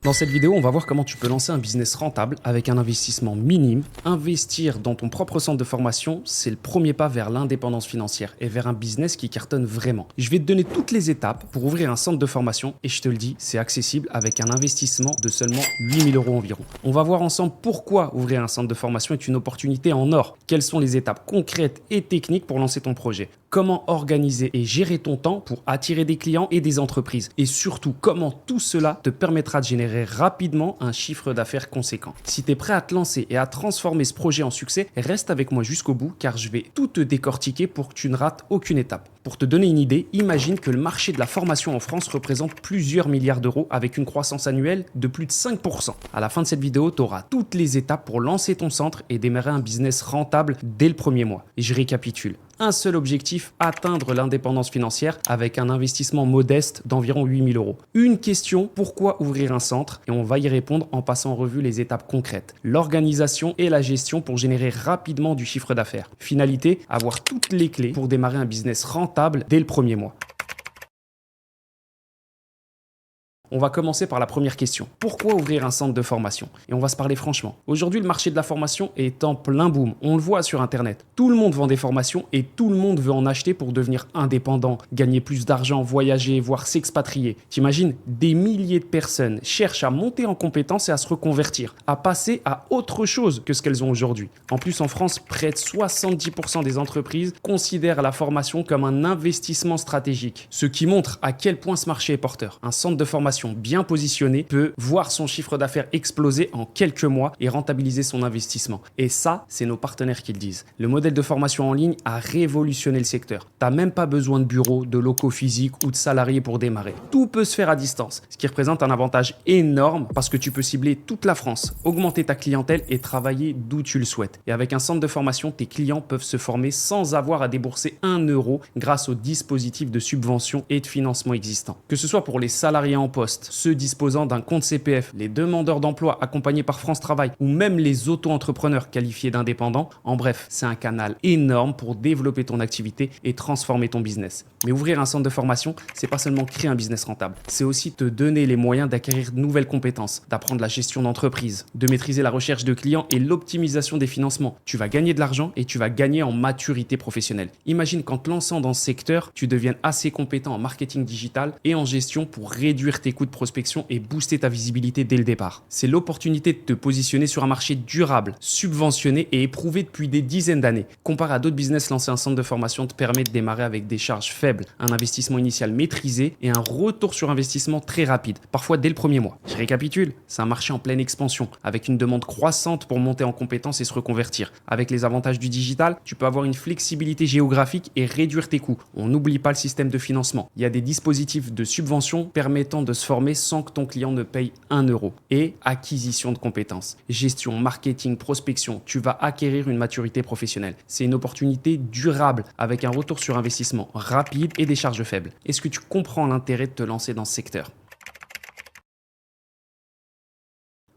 Dans cette vidéo, on va voir comment tu peux lancer un business rentable avec un investissement minime. Investir dans ton propre centre de formation, c'est le premier pas vers l'indépendance financière et vers un business qui cartonne vraiment. Je vais te donner toutes les étapes pour ouvrir un centre de formation et je te le dis, c'est accessible avec un investissement de seulement 8 000 € environ. On va voir ensemble pourquoi ouvrir un centre de formation est une opportunité en or. Quelles sont les étapes concrètes et techniques pour lancer ton projet. Comment organiser et gérer ton temps pour attirer des clients et des entreprises. Et surtout, comment tout cela te permettra de générer rapidement un chiffre d'affaires conséquent. Si tu es prêt à te lancer et à transformer ce projet en succès, reste avec moi jusqu'au bout car je vais tout te décortiquer pour que tu ne rates aucune étape. Pour te donner une idée, imagine que le marché de la formation en France représente plusieurs milliards d'euros avec une croissance annuelle de plus de 5%. À la fin de cette vidéo, tu auras toutes les étapes pour lancer ton centre et démarrer un business rentable dès le premier mois. Et je récapitule. Un seul objectif, atteindre l'indépendance financière avec un investissement modeste d'environ 8 000 €. Une question, pourquoi ouvrir un centre? Et on va y répondre en passant en revue les étapes concrètes. L'organisation et la gestion pour générer rapidement du chiffre d'affaires. Finalité, avoir toutes les clés pour démarrer un business rentable dès le premier mois. On va commencer par la première question. Pourquoi ouvrir un centre de formation? Et on va se parler franchement. Aujourd'hui, le marché de la formation est en plein boom. On le voit sur Internet. Tout le monde vend des formations et tout le monde veut en acheter pour devenir indépendant, gagner plus d'argent, voyager, voire s'expatrier. T'imagines? Des milliers de personnes cherchent à monter en compétences et à se reconvertir, à passer à autre chose que ce qu'elles ont aujourd'hui. En plus, en France, près de 70% des entreprises considèrent la formation comme un investissement stratégique. Ce qui montre à quel point ce marché est porteur. Un centre de formation bien positionné peut voir son chiffre d'affaires exploser en quelques mois et rentabiliser son investissement. Et ça, c'est nos partenaires qui le disent. Le modèle de formation en ligne a révolutionné le secteur. Tu n'as même pas besoin de bureaux, de locaux physiques ou de salariés pour démarrer. Tout peut se faire à distance, ce qui représente un avantage énorme parce que tu peux cibler toute la France, augmenter ta clientèle et travailler d'où tu le souhaites. Et avec un centre de formation, tes clients peuvent se former sans avoir à débourser 1 € grâce aux dispositifs de subvention et de financement existants. Que ce soit pour les salariés en poste, ceux disposant d'un compte CPF, les demandeurs d'emploi accompagnés par France Travail ou même les auto-entrepreneurs qualifiés d'indépendants. En bref, c'est un canal énorme pour développer ton activité et transformer ton business. Mais ouvrir un centre de formation, c'est pas seulement créer un business rentable, c'est aussi te donner les moyens d'acquérir de nouvelles compétences, d'apprendre la gestion d'entreprise, de maîtriser la recherche de clients et l'optimisation des financements. Tu vas gagner de l'argent et tu vas gagner en maturité professionnelle. Imagine qu'en te lançant dans ce secteur, tu deviennes assez compétent en marketing digital et en gestion pour réduire tes coûts de prospection et booster ta visibilité dès le départ. C'est l'opportunité de te positionner sur un marché durable, subventionné et éprouvé depuis des dizaines d'années. Comparé à d'autres business, lancer un centre de formation te permet de démarrer avec des charges faibles, un investissement initial maîtrisé et un retour sur investissement très rapide, parfois dès le premier mois. Je récapitule, c'est un marché en pleine expansion, avec une demande croissante pour monter en compétences et se reconvertir. Avec les avantages du digital, tu peux avoir une flexibilité géographique et réduire tes coûts. On n'oublie pas le système de financement. Il y a des dispositifs de subvention permettant de se former sans que ton client ne paye 1 €. Et acquisition de compétences, gestion, marketing, prospection, tu vas acquérir une maturité professionnelle. C'est une opportunité durable avec un retour sur investissement rapide et des charges faibles. Est-ce que tu comprends l'intérêt de te lancer dans ce secteur ?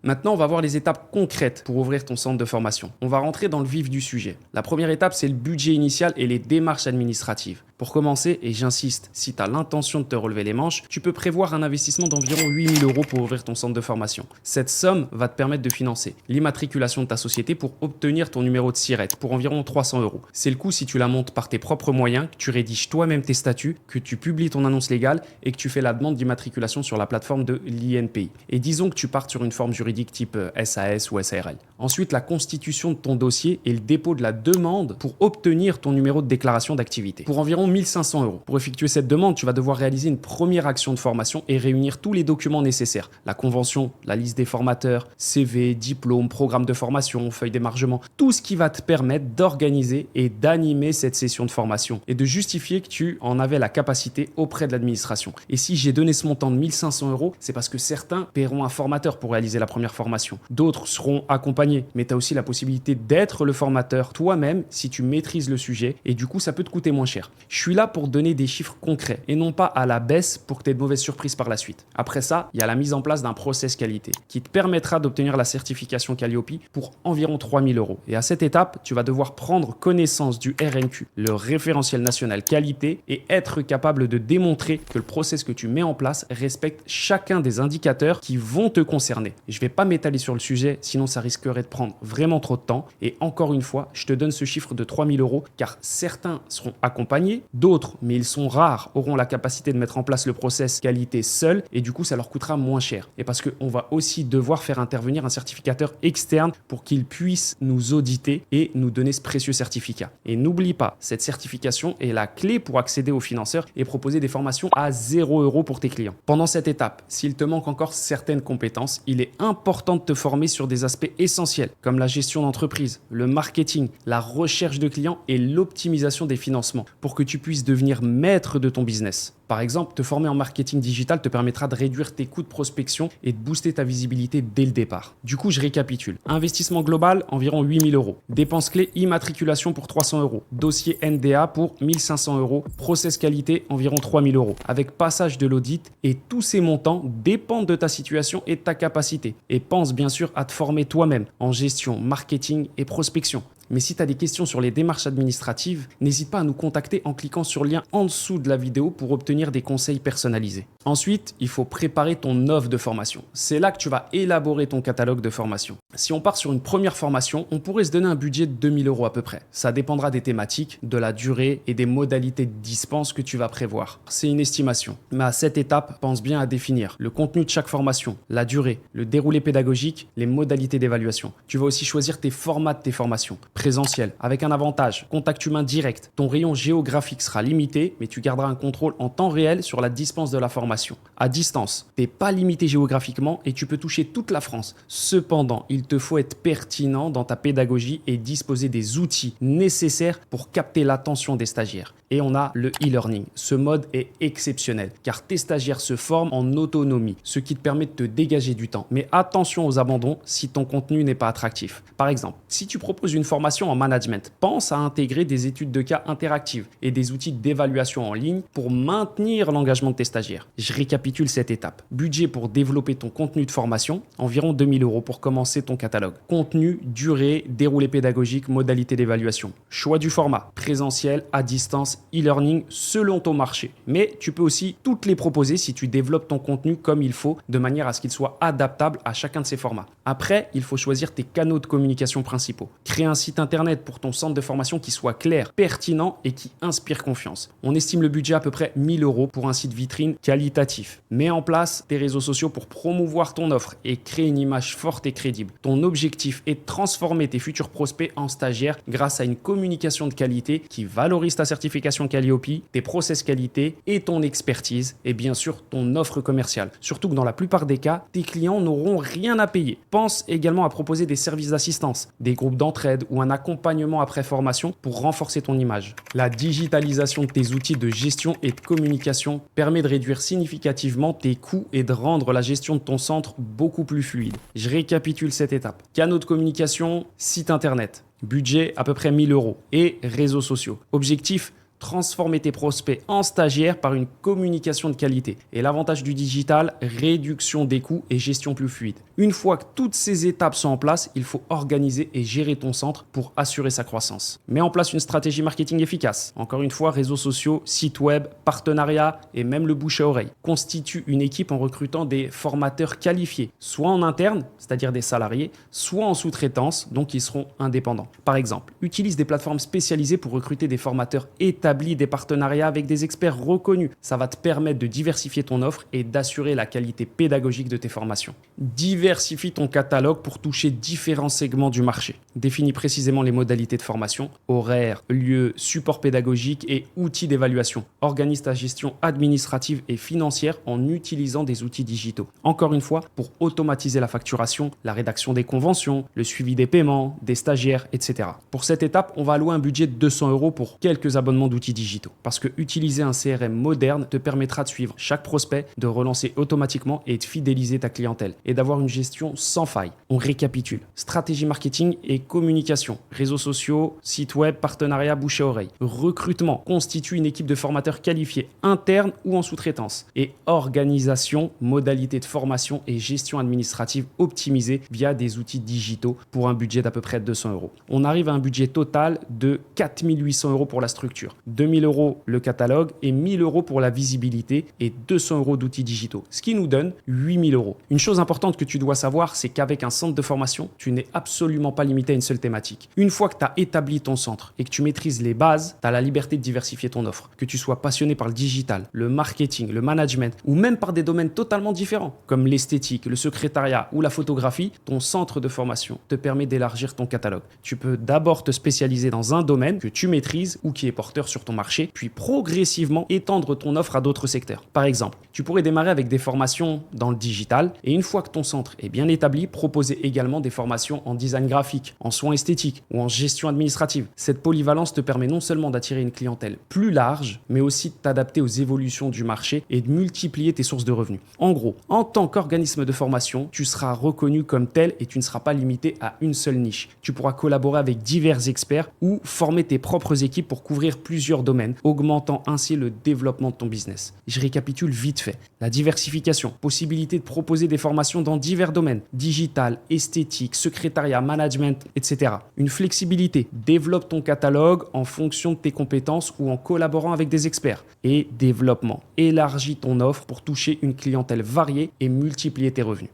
Maintenant, on va voir les étapes concrètes pour ouvrir ton centre de formation. On va rentrer dans le vif du sujet. La première étape, c'est le budget initial et les démarches administratives. Pour commencer, et j'insiste, si tu as l'intention de te relever les manches, tu peux prévoir un investissement d'environ 8 000 € pour ouvrir ton centre de formation. Cette somme va te permettre de financer l'immatriculation de ta société pour obtenir ton numéro de SIRET pour environ 300 €. C'est le coût si tu la montes par tes propres moyens, que tu rédiges toi-même tes statuts, que tu publies ton annonce légale et que tu fais la demande d'immatriculation sur la plateforme de l'INPI. Et disons que tu partes sur une forme juridique type SAS ou SARL. Ensuite, la constitution de ton dossier et le dépôt de la demande pour obtenir ton numéro de déclaration d'activité. Pour environ 1 500 €. Pour effectuer cette demande, tu vas devoir réaliser une première action de formation et réunir tous les documents nécessaires. La convention, la liste des formateurs, CV, diplôme, programme de formation, feuille d'émargement, tout ce qui va te permettre d'organiser et d'animer cette session de formation et de justifier que tu en avais la capacité auprès de l'administration. Et si j'ai donné ce montant de 1 500 €, c'est parce que certains paieront un formateur pour réaliser la première formation. D'autres seront accompagnés, mais tu as aussi la possibilité d'être le formateur toi-même si tu maîtrises le sujet et du coup, ça peut te coûter moins cher. Je suis là pour donner des chiffres concrets et non pas à la baisse pour que tu aies de mauvaises surprises par la suite. Après ça, il y a la mise en place d'un process qualité qui te permettra d'obtenir la certification Calliope pour environ 3 000 €. Et à cette étape, tu vas devoir prendre connaissance du RNQ, le référentiel national qualité, et être capable de démontrer que le process que tu mets en place respecte chacun des indicateurs qui vont te concerner. Je ne vais pas m'étaler sur le sujet, sinon ça risquerait de prendre vraiment trop de temps. Et encore une fois, je te donne ce chiffre de 3 000 € car certains seront accompagnés, d'autres, mais ils sont rares, auront la capacité de mettre en place le process qualité seul et du coup ça leur coûtera moins cher. Et parce qu'on va aussi devoir faire intervenir un certificateur externe pour qu'il puisse nous auditer et nous donner ce précieux certificat. Et n'oublie pas, cette certification est la clé pour accéder aux financeurs et proposer des formations à 0 € pour tes clients. Pendant cette étape, s'il te manque encore certaines compétences, il est important de te former sur des aspects essentiels comme la gestion d'entreprise, le marketing, la recherche de clients et l'optimisation des financements pour que tu puisses devenir maître de ton business. Par exemple, te former en marketing digital te permettra de réduire tes coûts de prospection et de booster ta visibilité dès le départ. Du coup, je récapitule. Investissement global, environ 8 000 €. Dépenses clés, immatriculation pour 300 €. Dossier NDA pour 1 500 €. Process qualité, environ 3 000 €. Avec passage de l'audit, et tous ces montants dépendent de ta situation et de ta capacité. Et pense bien sûr à te former toi-même en gestion, marketing et prospection. Mais si tu as des questions sur les démarches administratives, n'hésite pas à nous contacter en cliquant sur le lien en dessous de la vidéo pour obtenir des conseils personnalisés. Ensuite, il faut préparer ton offre de formation. C'est là que tu vas élaborer ton catalogue de formation. Si on part sur une première formation, on pourrait se donner un budget de 2 000 € à peu près. Ça dépendra des thématiques, de la durée et des modalités de dispense que tu vas prévoir. C'est une estimation. Mais à cette étape, pense bien à définir le contenu de chaque formation, la durée, le déroulé pédagogique, les modalités d'évaluation. Tu vas aussi choisir tes formats de tes formations. Présentiel, avec un avantage, contact humain direct. Ton rayon géographique sera limité, mais tu garderas un contrôle en temps réel sur la dispense de la formation. À distance, tu n'es pas limité géographiquement et tu peux toucher toute la France. Cependant, il te faut être pertinent dans ta pédagogie et disposer des outils nécessaires pour capter l'attention des stagiaires. Et on a le e-learning. Ce mode est exceptionnel car tes stagiaires se forment en autonomie, ce qui te permet de te dégager du temps. Mais attention aux abandons si ton contenu n'est pas attractif. Par exemple, si tu proposes une formation en management, pense à intégrer des études de cas interactives et des outils d'évaluation en ligne pour maintenir l'engagement de tes stagiaires. Je récapitule cette étape. Budget pour développer ton contenu de formation, environ 2 000 € pour commencer ton catalogue. Contenu, durée, déroulé pédagogique, modalité d'évaluation. Choix du format, présentiel, à distance, e-learning selon ton marché. Mais tu peux aussi toutes les proposer si tu développes ton contenu comme il faut, de manière à ce qu'il soit adaptable à chacun de ces formats. Après, il faut choisir tes canaux de communication principaux. Créer un site internet pour ton centre de formation qui soit clair, pertinent et qui inspire confiance. On estime le budget à peu près 1 000 € pour un site vitrine qualitatif. Mets en place tes réseaux sociaux pour promouvoir ton offre et créer une image forte et crédible. Ton objectif est de transformer tes futurs prospects en stagiaires grâce à une communication de qualité qui valorise ta certification Calliope, tes process qualité et ton expertise et bien sûr ton offre commerciale. Surtout que dans la plupart des cas, tes clients n'auront rien à payer. Pense également à proposer des services d'assistance, des groupes d'entraide ou un accompagnement après formation pour renforcer ton image. La digitalisation de tes outils de gestion et de communication permet de réduire significativement tes coûts et de rendre la gestion de ton centre beaucoup plus fluide. Je récapitule cette étape. Canaux de communication, site internet, budget à peu près 1 000 € et réseaux sociaux. Objectif, transformer tes prospects en stagiaires par une communication de qualité. Et l'avantage du digital, réduction des coûts et gestion plus fluide. Une fois que toutes ces étapes sont en place, il faut organiser et gérer ton centre pour assurer sa croissance. Mets en place une stratégie marketing efficace. Encore une fois, réseaux sociaux, site web, partenariats et même le bouche à oreille. Constitue une équipe en recrutant des formateurs qualifiés, soit en interne, c'est-à-dire des salariés, soit en sous-traitance, donc ils seront indépendants. Par exemple, utilise des plateformes spécialisées pour recruter des formateurs établis, des partenariats avec des experts reconnus. Ça va te permettre de diversifier ton offre et d'assurer la qualité pédagogique de tes formations. Diversifie ton catalogue pour toucher différents segments du marché. Définis précisément les modalités de formation, horaires, lieux, support pédagogique et outils d'évaluation. Organise ta gestion administrative et financière en utilisant des outils digitaux. Encore une fois, pour automatiser la facturation, la rédaction des conventions, le suivi des paiements, des stagiaires, etc. Pour cette étape, on va allouer un budget de 200 € pour quelques abonnements d'outils digitaux. Parce que utiliser un CRM moderne te permettra de suivre chaque prospect, de relancer automatiquement et de fidéliser ta clientèle et d'avoir une gestion sans faille. On récapitule. Stratégie marketing et communication, réseaux sociaux, site web, partenariat, bouche à oreille. Recrutement, constitue une équipe de formateurs qualifiés interne ou en sous-traitance. Et organisation, modalités de formation et gestion administrative optimisée via des outils digitaux pour un budget d'à peu près 200 euros. On arrive à un budget total de 4 800 euros pour la structure, 2 000 euros le catalogue et 1 000 euros pour la visibilité et 200 euros d'outils digitaux, ce qui nous donne 8 000 euros. Une chose importante que tu dois savoir, c'est qu'avec un centre de formation, tu n'es absolument pas limité à une seule thématique. Une fois que tu as établi ton centre et que tu maîtrises les bases, tu as la liberté de diversifier ton offre. Que tu sois passionné par le digital, le marketing, le management ou même par des domaines totalement différents comme l'esthétique, le secrétariat ou la photographie, ton centre de formation te permet d'élargir ton catalogue. Tu peux d'abord te spécialiser dans un domaine que tu maîtrises ou qui est porteur sur ton marché, puis progressivement étendre ton offre à d'autres secteurs. Par exemple, tu pourrais démarrer avec des formations dans le digital et une fois que ton centre est bien établi, proposer également des formations en design graphique, en soins esthétiques ou en gestion administrative. Cette polyvalence te permet non seulement d'attirer une clientèle plus large, mais aussi de t'adapter aux évolutions du marché et de multiplier tes sources de revenus. En gros, en tant qu'organisme de formation, tu seras reconnu comme tel et tu ne seras pas limité à une seule niche. Tu pourras collaborer avec divers experts ou former tes propres équipes pour couvrir plusieurs domaines, augmentant ainsi le développement de ton business. Je récapitule vite fait. La diversification, possibilité de proposer des formations dans divers domaines, digital, esthétique, secrétariat, management, etc. Une flexibilité, développe ton catalogue en fonction de tes compétences ou en collaborant avec des experts. Et développement, élargis ton offre pour toucher une clientèle variée et multiplier tes revenus.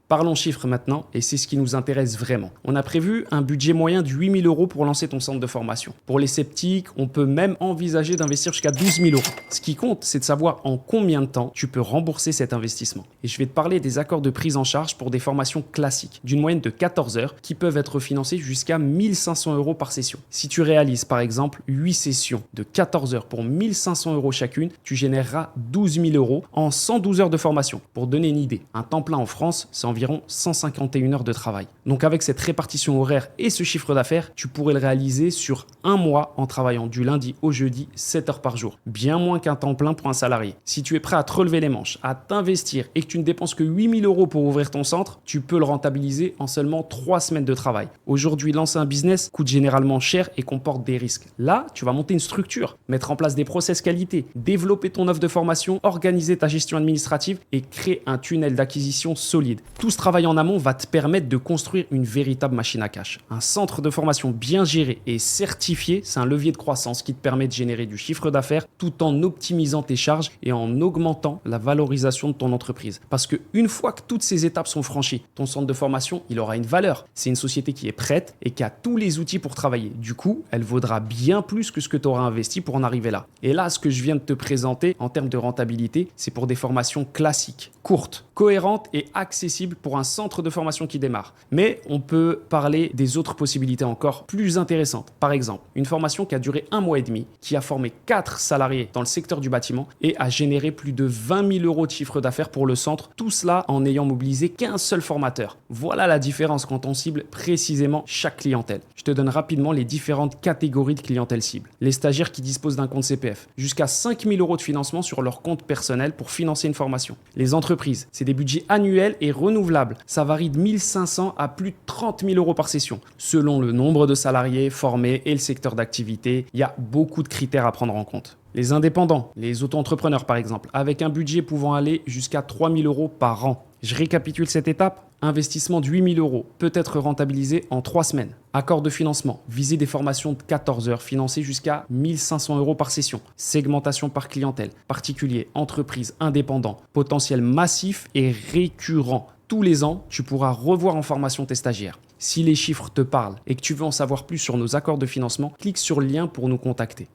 Parlons chiffres maintenant, et c'est ce qui nous intéresse vraiment. On a prévu un budget moyen de 8 000 euros pour lancer ton centre de formation. Pour les sceptiques, on peut même envisager d'investir jusqu'à 12 000 euros. Ce qui compte, c'est de savoir en combien de temps tu peux rembourser cet investissement. Et je vais te parler des accords de prise en charge pour des formations classiques, d'une moyenne de 14 heures, qui peuvent être financées jusqu'à 1 500 euros par session. Si tu réalises par exemple 8 sessions de 14 heures pour 1 500 euros chacune, tu généreras 12 000 euros en 112 heures de formation. Pour donner une idée, un temps plein en France, c'est environ 151 heures de travail. Donc avec cette répartition horaire et ce chiffre d'affaires, tu pourrais le réaliser sur un mois en travaillant du lundi au jeudi 7 heures par jour. Bien moins qu'un temps plein pour un salarié. Si tu es prêt à te relever les manches, à t'investir et que tu ne dépenses que 8 000 euros pour ouvrir ton centre, tu peux le rentabiliser en seulement 3 semaines de travail. Aujourd'hui, lancer un business coûte généralement cher et comporte des risques. Là, tu vas monter une structure, mettre en place des process qualité, développer ton offre de formation, organiser ta gestion administrative et créer un tunnel d'acquisition solide. Tout ce travail en amont va te permettre de construire une véritable machine à cash. Un centre de formation bien géré et certifié, c'est un levier de croissance qui te permet de générer du chiffre d'affaires tout en optimisant tes charges et en augmentant la valorisation de ton entreprise. Parce qu'une fois que toutes ces étapes sont franchies, ton centre de formation, il aura une valeur. C'est une société qui est prête et qui a tous les outils pour travailler. Du coup, elle vaudra bien plus que ce que tu auras investi pour en arriver là. Et là, ce que je viens de te présenter en termes de rentabilité, c'est pour des formations classiques, courtes, cohérentes et accessibles pour un centre de formation qui démarre. Mais on peut parler des autres possibilités encore plus intéressantes. Par exemple, une formation qui a duré 1 mois et demi, qui a formé 4 salariés dans le secteur du bâtiment et a généré plus de 20 000 euros de chiffre d'affaires pour le centre, tout cela en n'ayant mobilisé qu'un seul formateur. Voilà la différence quand on cible précisément chaque clientèle. Je te donne rapidement les différentes catégories de clientèle cible. Les stagiaires qui disposent d'un compte CPF, jusqu'à 5 000 euros de financement sur leur compte personnel pour financer une formation. Les entreprises, c'est des budgets annuels et renouvelables. Ça varie de 1 500 à plus de 30 000 euros par session. Selon le nombre de salariés formés et le secteur d'activité, il y a beaucoup de critères à prendre en compte. Les indépendants, les auto-entrepreneurs par exemple, avec un budget pouvant aller jusqu'à 3 000 euros par an. Je récapitule cette étape. Investissement de 8 000 euros peut être rentabilisé en 3 semaines. Accord de financement, viser des formations de 14 heures financées jusqu'à 1 500 euros par session. Segmentation par clientèle, particuliers, entreprises, indépendants, potentiel massif et récurrent. Tous les ans, tu pourras revoir en formation tes stagiaires. Si les chiffres te parlent et que tu veux en savoir plus sur nos accords de financement, clique sur le lien pour nous contacter.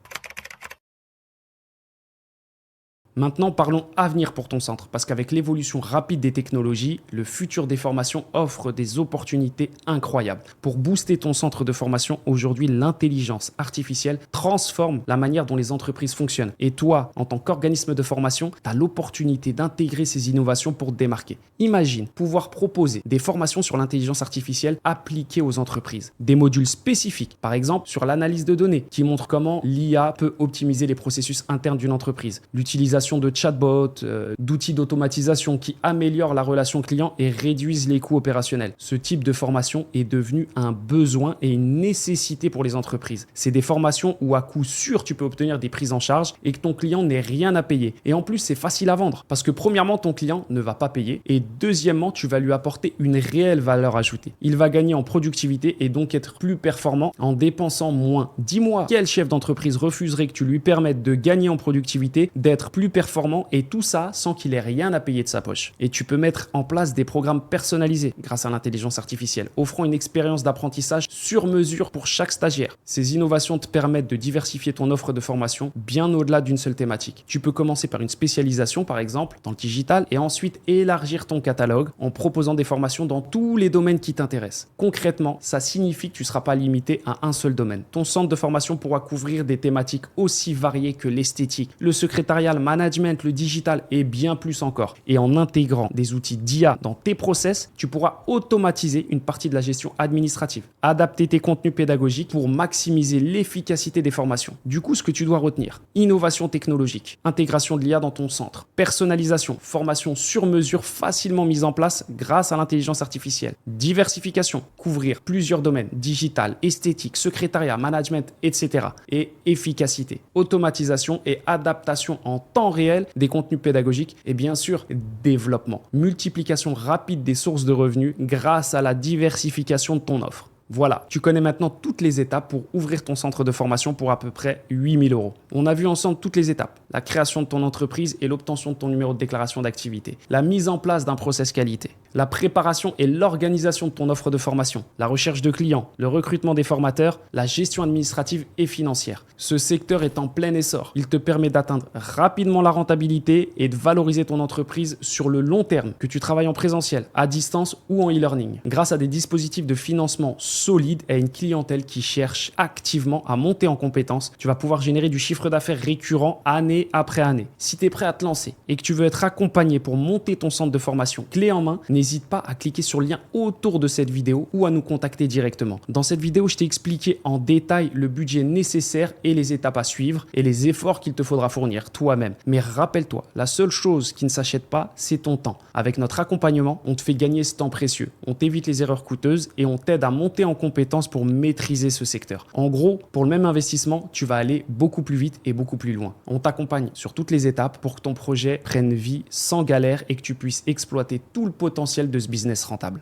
Maintenant, parlons avenir pour ton centre, parce qu'avec l'évolution rapide des technologies, le futur des formations offre des opportunités incroyables. Pour booster ton centre de formation, aujourd'hui, l'intelligence artificielle transforme la manière dont les entreprises fonctionnent. Et toi, en tant qu'organisme de formation, tu as l'opportunité d'intégrer ces innovations pour te démarquer. Imagine pouvoir proposer des formations sur l'intelligence artificielle appliquées aux entreprises. Des modules spécifiques, par exemple sur l'analyse de données, qui montrent comment l'IA peut optimiser les processus internes d'une entreprise. L'utilisation de chatbots, d'outils d'automatisation qui améliorent la relation client et réduisent les coûts opérationnels. Ce type de formation est devenu un besoin et une nécessité pour les entreprises. C'est des formations où à coup sûr tu peux obtenir des prises en charge et que ton client n'ait rien à payer. Et en plus, c'est facile à vendre parce que premièrement, ton client ne va pas payer et deuxièmement, tu vas lui apporter une réelle valeur ajoutée. Il va gagner en productivité et donc être plus performant en dépensant moins. Dis-moi, quel chef d'entreprise refuserait que tu lui permettes de gagner en productivité, d'être plus performant et tout ça sans qu'il ait rien à payer de sa poche. Et tu peux mettre en place des programmes personnalisés grâce à l'intelligence artificielle, offrant une expérience d'apprentissage sur mesure pour chaque stagiaire. Ces innovations te permettent de diversifier ton offre de formation bien au-delà d'une seule thématique. Tu peux commencer par une spécialisation par exemple dans le digital et ensuite élargir ton catalogue en proposant des formations dans tous les domaines qui t'intéressent. Concrètement, ça signifie que tu ne seras pas limité à un seul domaine. Ton centre de formation pourra couvrir des thématiques aussi variées que l'esthétique, le secrétariat, le management, le digital et bien plus encore. Et en intégrant des outils d'IA dans tes process, tu pourras automatiser une partie de la gestion administrative, adapter tes contenus pédagogiques pour maximiser l'efficacité des formations. Du coup, ce que tu dois retenir, innovation technologique, intégration de l'IA dans ton centre, personnalisation, formation sur mesure facilement mise en place grâce à l'intelligence artificielle, diversification, couvrir plusieurs domaines, digital, esthétique, secrétariat, management, etc. et efficacité, automatisation et adaptation en temps réel des contenus pédagogiques et bien sûr développement, multiplication rapide des sources de revenus grâce à la diversification de ton offre. Voilà, tu connais maintenant toutes les étapes pour ouvrir ton centre de formation pour à peu près 8 000 €. On a vu ensemble toutes les étapes. La création de ton entreprise et l'obtention de ton numéro de déclaration d'activité. La mise en place d'un process qualité. La préparation et l'organisation de ton offre de formation. La recherche de clients, le recrutement des formateurs, la gestion administrative et financière. Ce secteur est en plein essor. Il te permet d'atteindre rapidement la rentabilité et de valoriser ton entreprise sur le long terme, que tu travailles en présentiel, à distance ou en e-learning. Grâce à des dispositifs de financement solide et une clientèle qui cherche activement à monter en compétences, tu vas pouvoir générer du chiffre d'affaires récurrent année après année. Si tu es prêt à te lancer et que tu veux être accompagné pour monter ton centre de formation clé en main, n'hésite pas à cliquer sur le lien autour de cette vidéo ou à nous contacter directement. Dans cette vidéo, je t'ai expliqué en détail le budget nécessaire et les étapes à suivre et les efforts qu'il te faudra fournir toi-même. Mais rappelle-toi, la seule chose qui ne s'achète pas, c'est ton temps. Avec notre accompagnement, on te fait gagner ce temps précieux. On t'évite les erreurs coûteuses et on t'aide à monter en compétences pour maîtriser ce secteur. En gros, pour le même investissement, tu vas aller beaucoup plus vite et beaucoup plus loin. On t'accompagne sur toutes les étapes pour que ton projet prenne vie sans galère et que tu puisses exploiter tout le potentiel de ce business rentable.